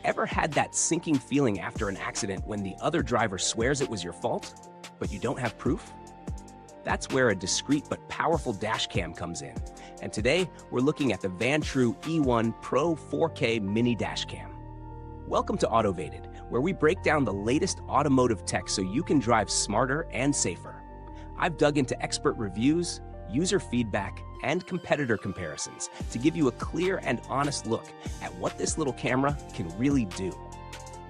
Ever had that sinking feeling after an accident when the other driver swears it was your fault, but you don't have proof? That's where a discreet but powerful dash cam comes in. And today, we're looking at the Vantrue E1 Pro 4K Mini Dash Cam. Welcome to Autovated, where we break down the latest automotive tech so you can drive smarter and safer. I've dug into expert reviews, user feedback, and competitor comparisons to give you a clear and honest look at what this little camera can really do.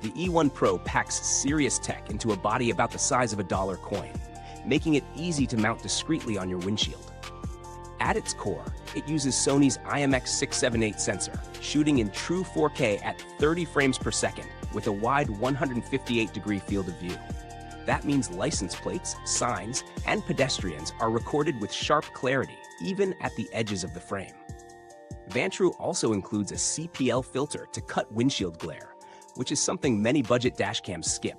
The E1 Pro packs serious tech into a body about the size of a dollar coin, making it easy to mount discreetly on your windshield. At its core, it uses Sony's IMX678 sensor, shooting in true 4K at 30 frames per second with a wide 158-degree field of view. That means license plates, signs, and pedestrians are recorded with sharp clarity, even at the edges of the frame. Vantrue also includes a CPL filter to cut windshield glare, which is something many budget dashcams skip.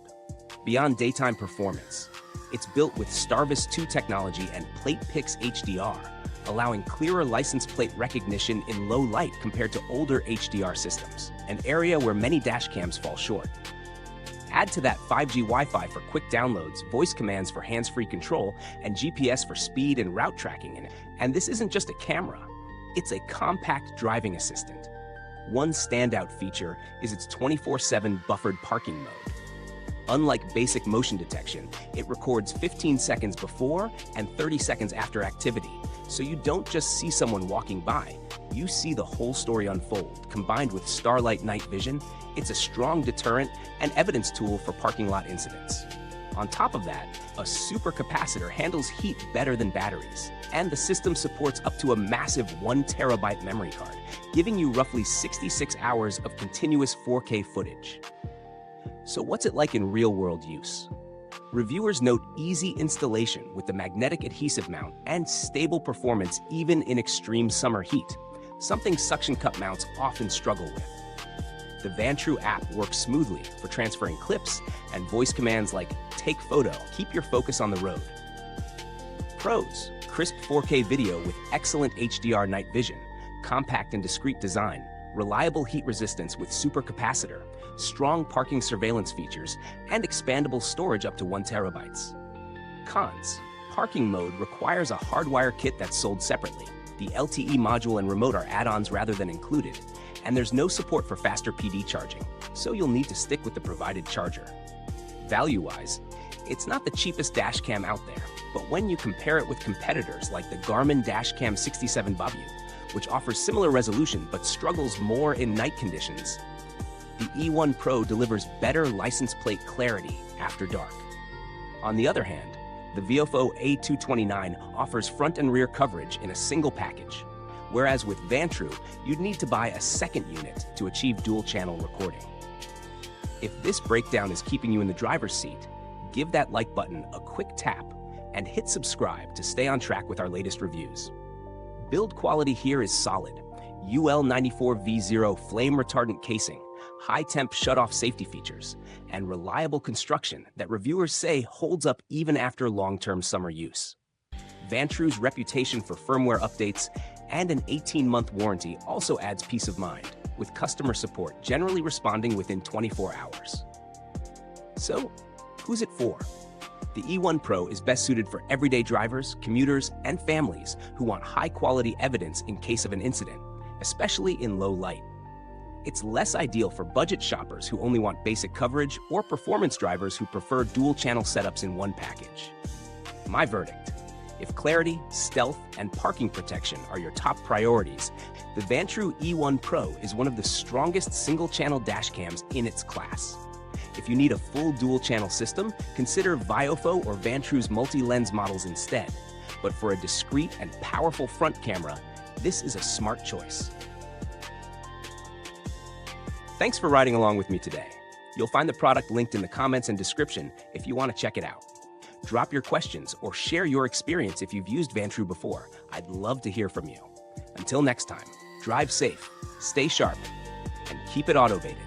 Beyond daytime performance, it's built with STARVIS 2 technology and PlatePix HDR, allowing clearer license plate recognition in low light compared to older HDR systems, an area where many dashcams fall short. Add to that 5G Wi-Fi for quick downloads, voice commands for hands-free control, and GPS for speed and route tracking in it. And this isn't just a camera, it's a compact driving assistant. One standout feature is its 24/7 buffered parking mode. Unlike basic motion detection, it records 15 seconds before and 30 seconds after activity, so you don't just see someone walking by, you see the whole story unfold. Combined with Starlight night vision, it's a strong deterrent and evidence tool for parking lot incidents. On top of that, a supercapacitor handles heat better than batteries, and the system supports up to a massive 1 terabyte memory card, giving you roughly 66 hours of continuous 4K footage. So what's it like in real-world use? Reviewers note easy installation with the magnetic adhesive mount and stable performance even in extreme summer heat, something suction cup mounts often struggle with. The Vantrue app works smoothly for transferring clips, and voice commands like "take photo" keep your focus on the road. Pros: crisp 4K video with excellent HDR night vision, compact and discreet design, reliable heat resistance with supercapacitor, strong parking surveillance features, and expandable storage up to 1 terabyte. Cons: parking mode requires a hardwire kit that's sold separately. The LTE module and remote are add-ons rather than included, and there's no support for faster PD charging, so you'll need to stick with the provided charger. Value-wise, it's not the cheapest dashcam out there, but when you compare it with competitors like the Garmin Dashcam 67 Babu, which offers similar resolution but struggles more in night conditions, the E1 Pro delivers better license plate clarity after dark. On the other hand, the Viofo A229 offers front and rear coverage in a single package, whereas with Vantrue, you'd need to buy a second unit to achieve dual-channel recording. If this breakdown is keeping you in the driver's seat, give that like button a quick tap and hit subscribe to stay on track with our latest reviews. Build quality here is solid. UL94V0 flame-retardant casing, high-temp shut-off safety features, and reliable construction that reviewers say holds up even after long-term summer use. Vantrue's reputation for firmware updates and an 18-month warranty also adds peace of mind, with customer support generally responding within 24 hours. So, who's it for? The E1 Pro is best suited for everyday drivers, commuters, and families who want high-quality evidence in case of an incident, especially in low light. It's less ideal for budget shoppers who only want basic coverage or performance drivers who prefer dual-channel setups in one package. My verdict: if clarity, stealth, and parking protection are your top priorities, the Vantrue E1 Pro is one of the strongest single-channel dashcams in its class. If you need a full dual-channel system, consider Viofo or Vantrue's multi-lens models instead. But for a discreet and powerful front camera, this is a smart choice. Thanks for riding along with me today. You'll find the product linked in the comments and description if you want to check it out. Drop your questions or share your experience if you've used Vantrue before. I'd love to hear from you. Until next time, drive safe, stay sharp, and keep it automated.